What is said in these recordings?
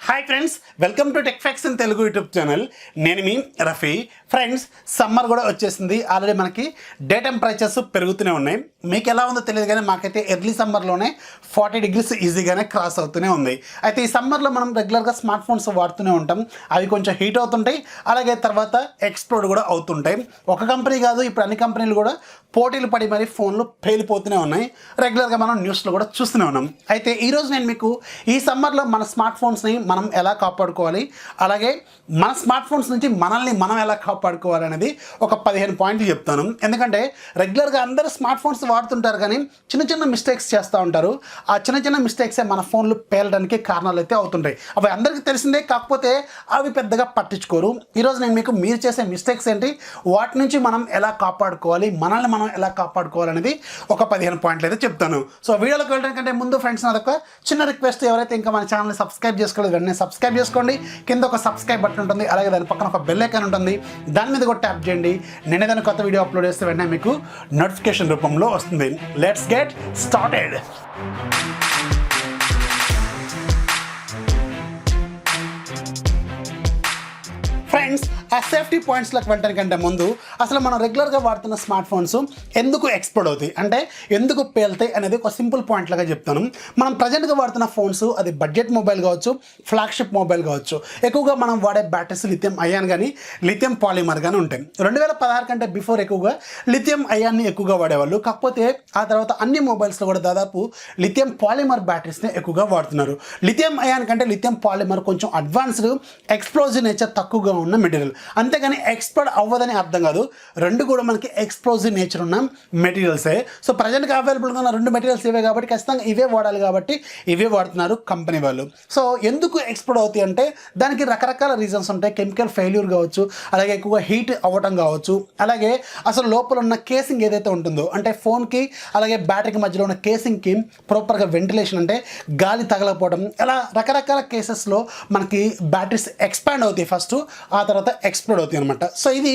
Hi friends, welcome to Techfox in Telugu YouTube channel. నేను మీ Rafi. Friends, summer కూడా వచ్చేసింది. ఆల్రెడీ మనకి డే టెంపరేచర్స్ పెరుగుతూనే ఉన్నాయి. మీకు ఎలా ఉందో తెలియదు కానీ మాకైతే ఎర్లీ సమ్మర్లోనే 40 degrees ఈజీగానే క్రాస్ అవుతూనే ఉంది. అయితే ఈ సమ్మర్లో మనం రెగ్యులర్గా స్మార్ట్ ఫోన్స్ వాడుతూనే ఉంటాం. అవి కొంచెం హీట్ అవుతుంటాయి, అలాగే తర్వాత ఎక్స్ప్లోడ్ కూడా అవుతుంటాయి. ఒక కంపెనీ కాదు, ఇప్పుడు అన్ని కంపెనీలు కూడా పోటీలు పడి మరి ఫోన్లు పేలిపోతూనే ఉన్నాయి. రెగ్యులర్గా మనం న్యూస్లో కూడా చూస్తూనే ఉన్నాం. అయితే ఈరోజు నేను మీకు ఈ సమ్మర్లో మన స్మార్ట్ ఫోన్స్ని మనం ఎలా కాపాడుకోవాలి, అలాగే మన స్మార్ట్ ఫోన్స్ నుంచి మనల్ని మనం ఎలా కాపాడుకోవాలి అనేది ఒక 15 పాయింట్లు చెప్తాను. ఎందుకంటే రెగ్యులర్గా అందరూ స్మార్ట్ ఫోన్స్ వాడుతుంటారు కానీ చిన్న చిన్న మిస్టేక్స్ చేస్తూ ఉంటారు. ఆ చిన్న చిన్న మిస్టేక్సే మన ఫోన్లు పేలడానికి కారణాలు అయితే అవుతుంటాయి. అవి అందరికీ తెలిసిందే, కాకపోతే అవి పెద్దగా పట్టించుకోరు. ఈరోజు నేను మీకు మీరు చేసే మిస్టేక్స్ ఏంటి, వాటి నుంచి మనం ఎలా కాపాడుకోవాలి, మనల్ని మనం ఎలా కాపాడుకోవాలనేది ఒక 15 పాయింట్లు అయితే చెప్తాను. సో వీడియోలోకి వెళ్ళడం కంటే ముందు ఫ్రెండ్స్, నాదొక చిన్న రిక్వెస్ట్. ఎవరైతే ఇంకా మన ఛానల్ని సబ్స్క్రైబ్ చేసుకోలేదు వెంటనే సబ్స్క్రైబ్ చేసుకోండి. కింద ఒక సబ్స్క్రైబ్ బటన్ ఉంటుంది, అలాగే దాని పక్కన ఒక బెల్ ఐకాన్ ఉంటుంది. దాని మీద కూడా ట్యాప్ చేయండి. నేను ఏదైనా కొత్త వీడియో అప్లోడ్ చేస్తే వెంటనే మీకు నోటిఫికేషన్ రూపంలో వస్తుంది. Let's get started. ఫ్రెండ్స్, ఆ సేఫ్టీ పాయింట్స్లోకి వెళ్ళడానికి కంటే ముందు అసలు మనం రెగ్యులర్గా వాడుతున్న స్మార్ట్ ఫోన్స్ ఎందుకు ఎక్స్ప్లోడ్ అవుతాయి, అంటే ఎందుకు పేలుతాయి అనేది ఒక సింపుల్ పాయింట్ లాగా చెప్తాను. మనం ప్రజెంట్గా వాడుతున్న ఫోన్స్, అది బడ్జెట్ మొబైల్ కావచ్చు, ఫ్లాగ్షిప్ మొబైల్ కావచ్చు, ఎక్కువగా మనం వాడే బ్యాటరీస్ లిథియం అయాన్ కానీ లిథియం పాలిమర్ కానీ ఉంటాయి. 2016 కంటే బిఫోర్ ఎక్కువగా లిథియం అయాన్ని ఎక్కువగా వాడేవాళ్ళు. కాకపోతే ఆ తర్వాత అన్ని మొబైల్స్లో కూడా దాదాపు లిథియం పాలిమర్ బ్యాటరీస్ని ఎక్కువగా వాడుతున్నారు. లిథియం అయాన్ కంటే లిథియం పాలిమర్ కొంచెం అడ్వాన్స్డ్, ఎక్స్ప్లోజివ్ నేచర్ తక్కువగా ఉన్న మెటీరియల్. అంతేగాని ఎక్స్ప్లోడ్ అవ్వదని అర్థం కాదు. రెండు కూడా మనకి ఎక్స్ప్లోజివ్ నేచర్ ఉన్న మెటీరియల్సే. సో ప్రజెంట్గా అవైలబుల్గా ఉన్న రెండు మెటీరియల్స్ ఇవే కాబట్టి ఖచ్చితంగా ఇవే వాడాలి, కాబట్టి ఇవే వాడుతున్నారు కంపెనీ వాళ్ళు. సో ఎందుకు ఎక్స్ప్లోడ్ అవుతాయి అంటే దానికి రకరకాల రీజన్స్ ఉంటాయి. కెమికల్ ఫెయిల్యూర్ కావచ్చు, అలాగే ఎక్కువగా హీట్ అవ్వటం కావచ్చు, అలాగే అసలు లోపల ఉన్న కేసింగ్ ఏదైతే ఉంటుందో, అంటే ఫోన్కి అలాగే బ్యాటరీకి మధ్యలో ఉన్న కేసింగ్కి ప్రాపర్గా వెంటిలేషన్, అంటే గాలి తగలకపోవడం, ఇలా రకరకాల కేసెస్లో మనకి బ్యాటరీస్ ఎక్స్పాండ్ అవుతాయి ఫస్ట్, ఆ తర్వాత ఎక్స్ప్లోడ్ అవుతాయి అనమాట. సో ఇది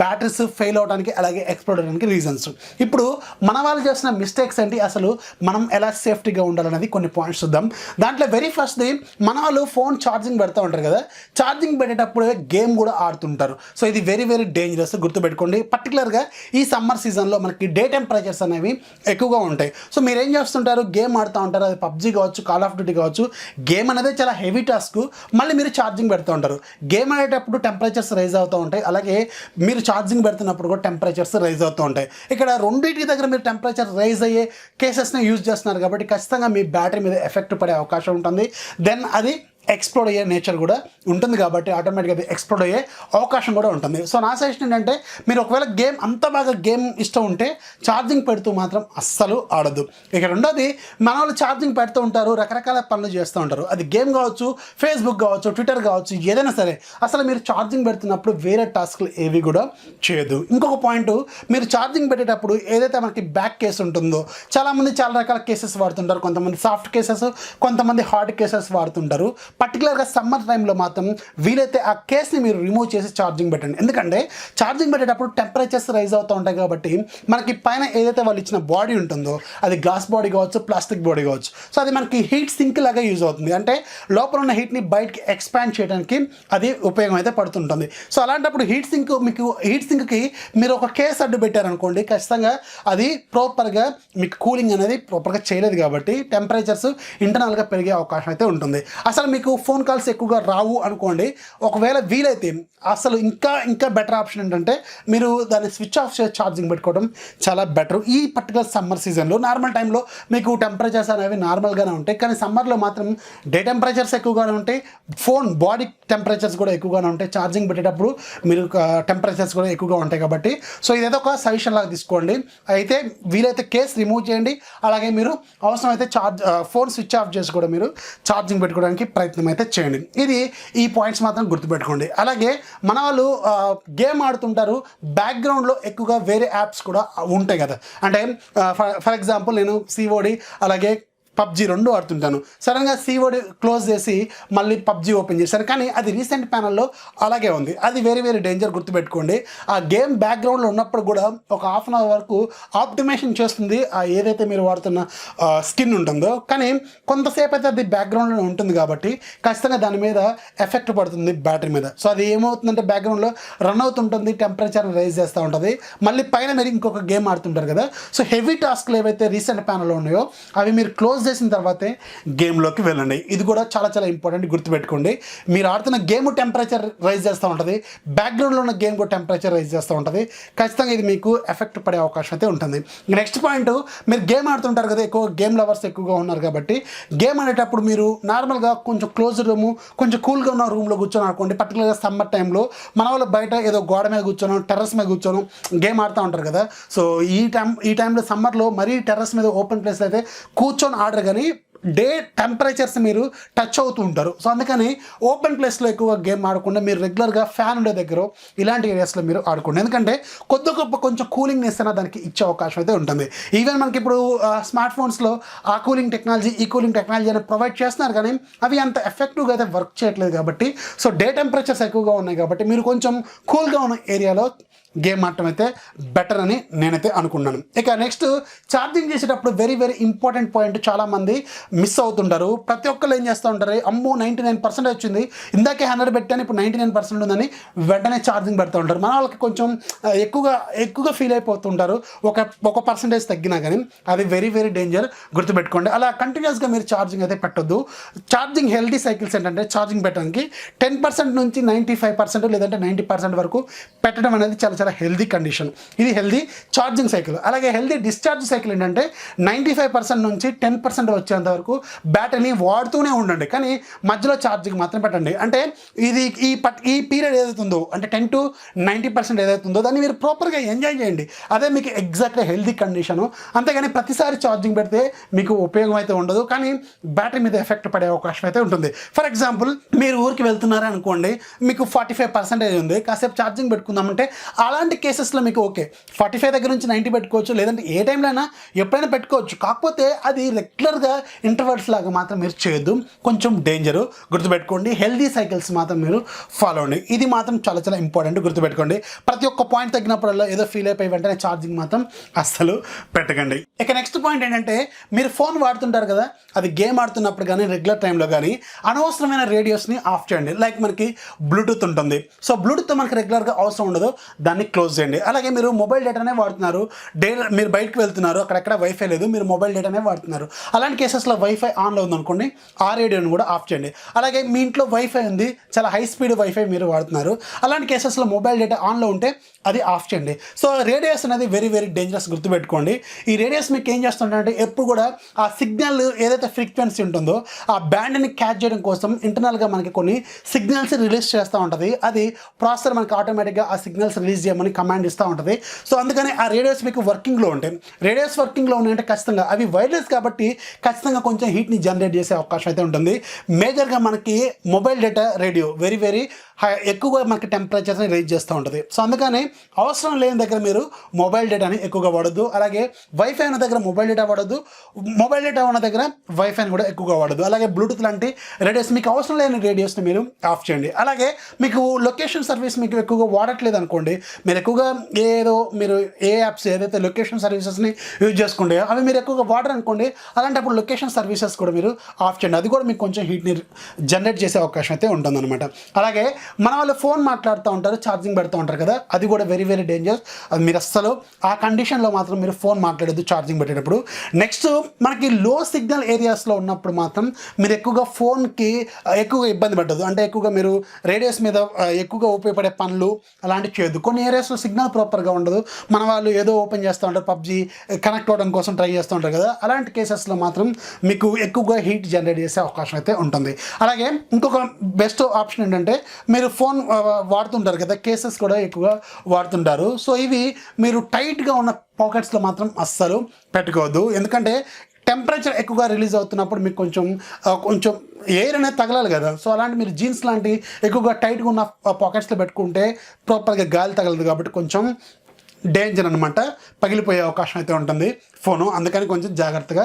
బ్యాటరీస్ ఫెయిల్ అవడానికి అలాగే ఎక్స్ప్లోడ్ అవడానికి రీజన్స్. ఇప్పుడు మన వాళ్ళు చేసిన మిస్టేక్స్ ఏంటి, అసలు మనం ఎలా సేఫ్టీగా ఉండాలనేది కొన్ని పాయింట్స్ చూద్దాం. దాంట్లో వెరీ ఫస్ట్ది, మన వాళ్ళు ఫోన్ ఛార్జింగ్ పెడతా ఉంటారు కదా, ఛార్జింగ్ పెట్టేటప్పుడు గేమ్ కూడా ఆడుతుంటారు. సో ఇది వెరీ వెరీ డేంజరస్, గుర్తుపెట్టుకోండి. పర్టికులర్గా ఈ సమ్మర్ సీజన్లో మనకి డే టెంపరేచర్స్ అనేవి ఎక్కువగా ఉంటాయి. సో మీరు ఏం చేస్తుంటారు, గేమ్ ఆడుతూ ఉంటారు. అది పబ్జీ కావచ్చు, కాల్ ఆఫ్ డ్యూటీ కావచ్చు. గేమ్ అనేది చాలా హెవీ టాస్క్. మళ్ళీ మీరు ఛార్జింగ్ పెడుతూ ఉంటారు. గేమ్ ఆడేటప్పుడు టెంపరేచర్స్ రైజ్ అవుతూ ఉంటాయి, అలాగే మీరు ఛార్జింగ్ పెడుతున్నప్పుడు కూడా టెంపరేచర్స్ రైజ్ అవుతూ ఉంటాయి. ఇక్కడ రెండింటి దగ్గర మీరు టెంపరేచర్ రైజ్ అయ్యే కేసెస్ని యూజ్ చేస్తున్నారు కాబట్టి ఖచ్చితంగా మీ బ్యాటరీ మీద ఎఫెక్ట్ పడే అవకాశం ఉంటుంది. దెన్ అది ఎక్స్ప్లోడ్ అయ్యే నేచర్ కూడా ఉంటుంది కాబట్టి ఆటోమేటిక్గా అది ఎక్స్ప్లోడ్ అయ్యే అవకాశం కూడా ఉంటుంది. సో నా సజెషన్ ఏంటంటే, మీరు ఒకవేళ గేమ్ అంత బాగా గేమ్ ఇష్టం ఉంటే ఛార్జింగ్ పెడుతూ మాత్రం అస్సలు ఆడద్దు. ఇక రెండోది, మన వాళ్ళు ఛార్జింగ్ పెడుతూ ఉంటారు, రకరకాల పనులు చేస్తూ ఉంటారు. అది గేమ్ కావచ్చు, ఫేస్బుక్ కావచ్చు, ట్విట్టర్ కావచ్చు, ఏదైనా సరే. అసలు మీరు ఛార్జింగ్ పెడుతున్నప్పుడు వేరే టాస్క్లు ఏవి కూడా చేయదు. ఇంకొక పాయింట్, మీరు ఛార్జింగ్ పెట్టేటప్పుడు ఏదైతే మనకి బ్యాక్ కేస్ ఉంటుందో, చాలామంది చాలా రకాల కేసెస్ వాడుతుంటారు. కొంతమంది సాఫ్ట్ కేసెస్, కొంతమంది హార్డ్ కేసెస్ వాడుతుంటారు. పర్టికులర్గా సమ్మర్ టైంలో మాత్రం వీలైతే ఆ కేస్ని మీరు రిమూవ్ చేసి ఛార్జింగ్ పెట్టండి. ఎందుకంటే ఛార్జింగ్ పెట్టేటప్పుడు టెంపరేచర్స్ రైజ్ అవుతూ ఉంటాయి కాబట్టి మనకి పైన ఏదైతే వాళ్ళు ఇచ్చిన బాడీ ఉంటుందో, అది గ్లాస్ బాడీ కావచ్చు, ప్లాస్టిక్ బాడీ కావచ్చు. సో అది మనకి హీట్ సింక్ లాగా యూజ్ అవుతుంది. అంటే లోపల ఉన్న హీట్ని బయటకి ఎక్స్పాండ్ చేయడానికి అది ఉపయోగం అయితే పడుతుంటుంది. సో అలాంటప్పుడు మీకు హీట్ సింక్కి మీరు ఒక కేస్ అడ్డు పెట్టారనుకోండి, ఖచ్చితంగా అది ప్రాపర్గా మీకు కూలింగ్ అనేది ప్రాపర్గా చేయలేదు కాబట్టి టెంపరేచర్స్ ఇంటర్నల్గా పెరిగే అవకాశం అయితే ఉంటుంది. అసలు మీకు ఫోన్ కాల్స్ ఎక్కువగా రావు అనుకోండి, ఒకవేళ వీలైతే అసలు ఇంకా బెటర్ ఆప్షన్ ఏంటంటే మీరు దాన్ని స్విచ్ ఆఫ్ చేసి ఛార్జింగ్ పెట్టుకోవడం చాలా బెటర్. ఈ పర్టికులర్ సమ్మర్ సీజన్లో నార్మల్ టైంలో మీకు టెంపరేచర్స్ అనేవి నార్మల్గానే ఉంటాయి, కానీ సమ్మర్లో మాత్రం డే టెంపరేచర్స్ ఎక్కువగానే ఉంటాయి, ఫోన్ బాడీ టెంపరేచర్స్ కూడా ఎక్కువగానే ఉంటాయి. ఛార్జింగ్ పెట్టేటప్పుడు మీరు టెంపరేచర్స్ కూడా ఎక్కువగా ఉంటాయి కాబట్టి సో ఇదేదో ఒక సజెషన్ లాగా తీసుకోండి. అయితే వీలైతే కేస్ రిమూవ్ చేయండి, అలాగే మీరు అవసరమైతే ఫోన్ స్విచ్ ఆఫ్ చేసి కూడా మీరు ఛార్జింగ్ పెట్టుకోవడానికి ప్రయత్నం అయితే చేయండి. ఈ పాయింట్స్ మాత్రం గుర్తుపెట్టుకోండి. అలాగే మన వాళ్ళు గేమ్ ఆడుతుంటారు, బ్యాక్గ్రౌండ్లో ఎక్కువగా వేరే యాప్స్ కూడా ఉంటాయి కదా. అంటే ఫర్ ఎగ్జాంపుల్ నేను సిఓడి అలాగే పబ్జీ 2 ఆడుతుంటాను. సడన్గా సీవర్డ్ క్లోజ్ చేసి మళ్ళీ పబ్జీ ఓపెన్ చేశాను. కానీ అది రీసెంట్ ప్యానల్లో అలాగే ఉంది. అది వెరీ వెరీ డేంజర్, గుర్తుపెట్టుకోండి. ఆ గేమ్ బ్యాక్గ్రౌండ్లో ఉన్నప్పుడు కూడా ఒక హాఫ్ అన్ అవర్ వరకు ఆప్టిమేషన్ చేస్తుంది ఆ ఏదైతే మీరు వాడుతున్న స్కిన్ ఉంటుందో. కానీ కొంతసేపు అయితే అది బ్యాక్గ్రౌండ్లో ఉంటుంది కాబట్టి ఖచ్చితంగా దాని మీద ఎఫెక్ట్ పడుతుంది బ్యాటరీ మీద. సో అది ఏమవుతుందంటే బ్యాక్గ్రౌండ్లో రన్ అవుతుంటుంది, టెంపరేచర్ రైజ్ చేస్తూ ఉంటుంది. మళ్ళీ పైన మీరు ఇంకొక గేమ్ ఆడుతుంటారు కదా. సో హెవీ టాస్క్లు ఏవైతే రీసెంట్ ప్యానల్లో ఉన్నాయో అవి మీరు క్లోజ్ చేసిన తర్వాతే గేమ్లోకి వెళ్ళండి. ఇది కూడా చాలా చాలా ఇంపార్టెంట్, గుర్తుపెట్టుకోండి. మీరు ఆడుతున్న గేమ్ టెంపరేచర్ రైజ్ చేస్తూ ఉంటుంది, బ్యాక్గ్రౌండ్లో ఉన్న గేమ్ కూడా టెంపరేచర్ రైజ్ చేస్తూ ఉంటుంది. ఖచ్చితంగా ఇది మీకు ఎఫెక్ట్ పడే అవకాశం అయితే ఉంటుంది. నెక్స్ట్ పాయింట్, మీరు గేమ్ ఆడుతుంటారు కదా, ఎక్కువ గేమ్ లవర్స్ ఎక్కువగా ఉన్నారు కాబట్టి గేమ్ ఆడేటప్పుడు మీరు నార్మల్గా కొంచెం క్లోజ్ రూము, కొంచెం కూల్గా ఉన్న రూమ్లో కూర్చొని ఆడుకోండి. పర్టికులర్గా సమ్మర్ టైంలో మన వాళ్ళు బయట ఏదో గోడ మీద కూర్చోను, టెర్రస్ మీద కూర్చోను గేమ్ ఆడుతూ ఉంటారు కదా. సో ఈ టైంలో సమ్మర్లో మరీ టెర్రస్ మీద ఓపెన్ ప్లేస్ అయితే కూర్చొని ఆడరు, కానీ డే టెంపరేచర్స్ మీరు టచ్ అవుతూ ఉంటారు. సో అందుకని ఓపెన్ ప్లేస్లో ఎక్కువగా గేమ్ ఆడకుండా మీరు రెగ్యులర్గా ఫ్యాన్ ఉండే దగ్గర ఇలాంటి ఏరియాస్లో మీరు ఆడుకోండి. ఎందుకంటే కొద్ది గొప్ప కొంచెం కూలింగ్ ఇస్తున్నా దానికి ఇచ్చే అవకాశం అయితే ఉంటుంది. ఈవెన్ మనకి ఇప్పుడు స్మార్ట్ ఫోన్స్లో ఆ కూలింగ్ టెక్నాలజీ, ఈ కూలింగ్ టెక్నాలజీ అనేది ప్రొవైడ్ చేస్తున్నారు, కానీ అవి అంత ఎఫెక్టివ్గా అయితే వర్క్ చేయట్లేదు. కాబట్టి సో డే టెంపరేచర్స్ ఎక్కువగా ఉన్నాయి కాబట్టి మీరు కొంచెం కూల్గా ఉన్న ఏరియాలో గేమ్ ఆడటం అయితే బెటర్ అని నేనైతే అనుకున్నాను. ఇక నెక్స్ట్, ఛార్జింగ్ చేసేటప్పుడు వెరీ వెరీ ఇంపార్టెంట్ పాయింట్ చాలామంది మిస్ అవుతుంటారు. ప్రతి ఒక్కరు ఏం చేస్తూ ఉంటారు, అమ్మో 99% వచ్చింది, ఇందాకే 100 పెట్టాను ఇప్పుడు 99% ఉందని వెంటనే ఛార్జింగ్ పెడుతూ ఉంటారు. మన వాళ్ళకి కొంచెం ఎక్కువగా ఫీల్ అయిపోతుంటారు ఒక పర్సంటేజ్ తగ్గినా, కానీ అది వెరీ వెరీ డేంజర్, గుర్తుపెట్టుకోండి. అలా కంటిన్యూస్గా మీరు ఛార్జింగ్ అయితే పెట్టొద్దు. ఛార్జింగ్ హెల్దీ సైకిల్స్ ఏంటంటే ఛార్జింగ్ పెట్టడానికి 10% నుంచి 95% లేదంటే 90% వరకు పెట్టడం అనేది చాలా చాలా హెల్దీ కండిషన్. ఇది హెల్దీ ఛార్జింగ్ సైకిల్. అలాగే హెల్దీ డిశ్చార్జ్ సైకిల్ ఏంటంటే 95% నుంచి 10% వచ్చేంత వరకు బ్యాటరీని వాడుతూనే ఉండండి, కానీ మధ్యలో ఛార్జింగ్ మాత్రం పెట్టండి. అంటే ఇది ఈ పీరియడ్ ఏదైతుందో అంటే 10 to 90% ఏదైతుందో దాన్ని మీరు ప్రాపర్గా ఎంజాయ్ చేయండి. అదే మీకు ఎగ్జాక్ట్గా హెల్దీ కండిషను. అంతేగాని ప్రతిసారి ఛార్జింగ్ పెడితే మీకు ఉపయోగం అయితే ఉండదు, కానీ బ్యాటరీ మీద ఎఫెక్ట్ పడే అవకాశం అయితే ఉంటుంది. ఫర్ ఎగ్జాంపుల్, మీరు ఊరికి వెళ్తున్నారే అనుకోండి, మీకు 45% ఉంది, కాసేపు ఛార్జింగ్ పెట్టుకుందామంటే అలాంటి కేసెస్లో మీకు ఓకే 45 దగ్గర నుంచి 90 పెట్టుకోవచ్చు, లేదంటే ఏ టైంలో అయినా ఎప్పుడైనా పెట్టుకోవచ్చు. కాకపోతే అది రెగ్యులర్గా ఇంటర్వల్స్ లాగా మాత్రం మీరు చేయొద్దు, కొంచెం డేంజరు, గుర్తుపెట్టుకోండి. హెల్దీ సైకిల్స్ మాత్రం మీరు ఫాలో అండి. ఇది మాత్రం చాలా చాలా ఇంపార్టెంట్, గుర్తుపెట్టుకోండి. ప్రతి ఒక్క పాయింట్ తగ్గినప్పుడల్లా ఏదో ఫీల్ అయిపోయి వెంటనే ఛార్జింగ్ మాత్రం అస్సలు పెట్టకండి. ఇక నెక్స్ట్ పాయింట్ ఏంటంటే, మీరు ఫోన్ వాడుతుంటారు కదా, అది గేమ్ ఆడుతున్నప్పుడు కానీ రెగ్యులర్ టైంలో కానీ అనవసరమైన రేడియోస్ని ఆఫ్ చేయండి. లైక్ మనకి బ్లూటూత్ ఉంటుంది, సో బ్లూటూత్ మనకి రెగ్యులర్గా అవసరం ఉండదు, దాన్ని క్లోజ్ చేయండి. అలాగే మీరు మొబైల్ డేటానే వాడుతున్నారు, మీరు బయటకు వెళ్తున్నారు, అక్కడెక్కడ వైఫై లేదు, మీరు మొబైల్ డేటానే వాడుతున్నారు. అలాంటి కేసెస్లో వైఫై ఆన్లో ఉందనుకోండి, ఆ రేడియోని కూడా ఆఫ్ చేయండి. అలాగే మీ ఇంట్లో వైఫై ఉంది, చాలా హై స్పీడ్ వైఫై మీరు వాడుతున్నారు, అలాంటి కేసెస్లో మొబైల్ డేటా ఆన్లో ఉంటే అది ఆఫ్ చేయండి. సో రేడియోస్ అనేది వెరీ వెరీ డేంజరస్, గుర్తుపెట్టుకోండి. ఈ రేడియోస్ మీకు ఏం చేస్తుంటారంటే ఎప్పుడు కూడా ఆ సిగ్నల్ ఏదైతే ఫ్రీక్వెన్సీ ఉంటుందో ఆ బ్యాండ్ని క్యాచ్ చేయడం కోసం ఇంటర్నల్గా మనకి కొన్ని సిగ్నల్స్ రిలీజ్ చేస్తూ ఉంటుంది. అది ప్రాసెసర్ మనకి ఆటోమేటిక్గా ఆ సిగ్నల్స్ రిలీజ్ చేయమని కమాండ్ ఇస్తూ ఉంటుంది. సో అందుకని ఆ రేడియోస్ మీకు వర్కింగ్లో ఉంటాయి. రేడియోస్ వర్కింగ్లో ఉన్నాయంటే ఖచ్చితంగా అవి వైర్లెస్ కాబట్టి ఖచ్చితంగా కొంచెం హీట్ని జనరేట్ చేసే అవకాశం అయితే ఉంటుంది. మేజర్గా మనకి mobile data radio very very ఎక్కువగా మనకి టెంపరేచర్ని రైజ్ చేస్తూ ఉంటుంది. సో అందుకని అవసరం లేని దగ్గర మీరు మొబైల్ డేటాని ఎక్కువగా వాడద్దు. అలాగే వైఫై ఉన్న దగ్గర మొబైల్ డేటా వాడద్దు, మొబైల్ డేటా ఉన్న దగ్గర వైఫైని కూడా ఎక్కువగా వాడద్దు. అలాగే బ్లూటూత్ లాంటి రేడియోస్, మీకు అవసరం లేని రేడియోస్ని మీరు ఆఫ్ చేయండి. అలాగే మీకు లొకేషన్ సర్వీస్ మీకు ఎక్కువగా వాడట్లేదు అనుకోండి, మీరు ఎక్కువగా మీరు ఏ యాప్స్ ఏదైతే లొకేషన్ సర్వీసెస్ని యూజ్ చేసుకుంటే అవి మీరు ఎక్కువగా వాడరు అనుకోండి, అలాంటప్పుడు లొకేషన్ సర్వీసెస్ కూడా మీరు ఆఫ్ చేయండి. అది కూడా మీకు కొంచెం హీట్ని జనరేట్ చేసే అవకాశం అయితే ఉంటుందన్నమాట. అలాగే మన వాళ్ళు ఫోన్ మాట్లాడుతూ ఉంటారు, ఛార్జింగ్ పెడుతూ ఉంటారు కదా, అది కూడా వెరీ వెరీ డేంజరస్. అది మీరు అస్సలు ఆ కండిషన్లో మాత్రం మీరు ఫోన్ మాట్లాడద్దు ఛార్జింగ్ పెట్టేటప్పుడు. నెక్స్ట్, మనకి లో సిగ్నల్ ఏరియాస్లో ఉన్నప్పుడు మాత్రం మీరు ఎక్కువగా ఫోన్కి ఎక్కువగా ఇబ్బంది పడద్దు. అంటే ఎక్కువగా మీరు రేడియోస్ మీద ఎక్కువగా ఉపయోగపడే పనులు అలాంటివి చేయొద్దు. కొన్ని ఏరియాస్లో సిగ్నల్ ప్రాపర్గా ఉండదు, మన వాళ్ళు ఏదో ఓపెన్ చేస్తూ ఉంటారు, పబ్జీ కనెక్ట్ అవ్వడం కోసం ట్రై చేస్తూ ఉంటారు కదా, అలాంటి కేసెస్లో మాత్రం మీకు ఎక్కువగా హీట్ జనరేట్ చేసే అవకాశం అయితే ఉంటుంది. అలాగే ఇంకొక బెస్ట్ ఆప్షన్ ఏంటంటే, మీరు ఫోన్ వాడుతుంటారు కదా, కేసెస్ కూడా ఎక్కువగా వాడుతుంటారు. సో ఇవి మీరు టైట్గా ఉన్న పాకెట్స్లో మాత్రం అస్సలు పెట్టుకోవద్దు. ఎందుకంటే టెంపరేచర్ ఎక్కువగా రిలీజ్ అవుతున్నప్పుడు మీకు కొంచెం ఎయిర్ అనేది తగలాలి కదా. సో అలాంటి మీరు జీన్స్ లాంటి ఎక్కువగా టైట్గా ఉన్న పాకెట్స్లో పెట్టుకుంటే ప్రాపర్గా గాలి తగలదు. కాబట్టి కొంచెం డేంజర్ అనమాట, పగిలిపోయే అవకాశం అయితే ఉంటుంది ఫోను, అందుకని కొంచెం జాగ్రత్తగా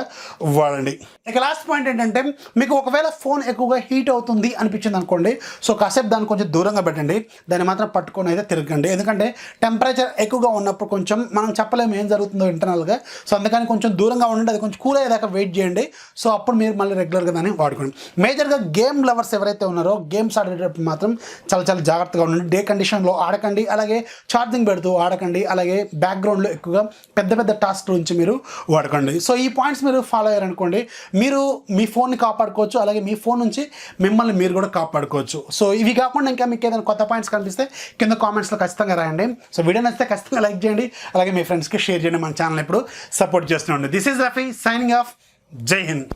వాడండి. ఇక లాస్ట్ పాయింట్ ఏంటంటే, మీకు ఒకవేళ ఫోన్ ఎక్కువగా హీట్ అవుతుంది అనిపించింది అనుకోండి, సో కాసేపు దాన్ని కొంచెం దూరంగా పెట్టండి, దాన్ని మాత్రం పట్టుకొని అయితే తిరగండి. ఎందుకంటే టెంపరేచర్ ఎక్కువగా ఉన్నప్పుడు కొంచెం మనం చెప్పలేము ఏం జరుగుతుందో ఇంటర్నల్గా, సో అందుకని కొంచెం దూరంగా ఉండండి, అది కొంచెం కూల్ అయ్యేదాకా వెయిట్ చేయండి. సో అప్పుడు మీరు మళ్ళీ రెగ్యులర్గా దాన్ని వాడుకోండి. మేజర్గా గేమ్ లవర్స్ ఎవరైతే ఉన్నారో గేమ్స్ ఆడేటప్పుడు మాత్రం చాలా జాగ్రత్తగా ఉండండి. డే కండిషన్లో ఆడకండి, అలాగే ఛార్జింగ్ పెడుతూ ఆడకండి, అలాగే బ్యాక్గ్రౌండ్లో ఎక్కువగా పెద్ద టాస్క్ నుంచి మీరు వాడకండి. సో ఈ పాయింట్స్ మీరు ఫాలో అయ్యారనుకోండి, మీరు మీ ఫోన్ని కాపాడుకోవచ్చు, అలాగే మీ ఫోన్ నుంచి మిమ్మల్ని మీరు కూడా కాపాడుకోవచ్చు. సో ఇవి కాకుండా ఇంకా మీకు ఏదైనా కొత్త పాయింట్స్ కనిపిస్తే కింద కామెంట్స్లో ఖచ్చితంగా రాయండి. సో వీడియో నచ్చితే ఖచ్చితంగా లైక్ చేయండి, అలాగే మీ ఫ్రెండ్స్కి షేర్ చేయండి. మన ఛానల్ ఎప్పుడు సపోర్ట్ చేస్తూ ఉండండి. This is Rafi signing off. జై హింద్.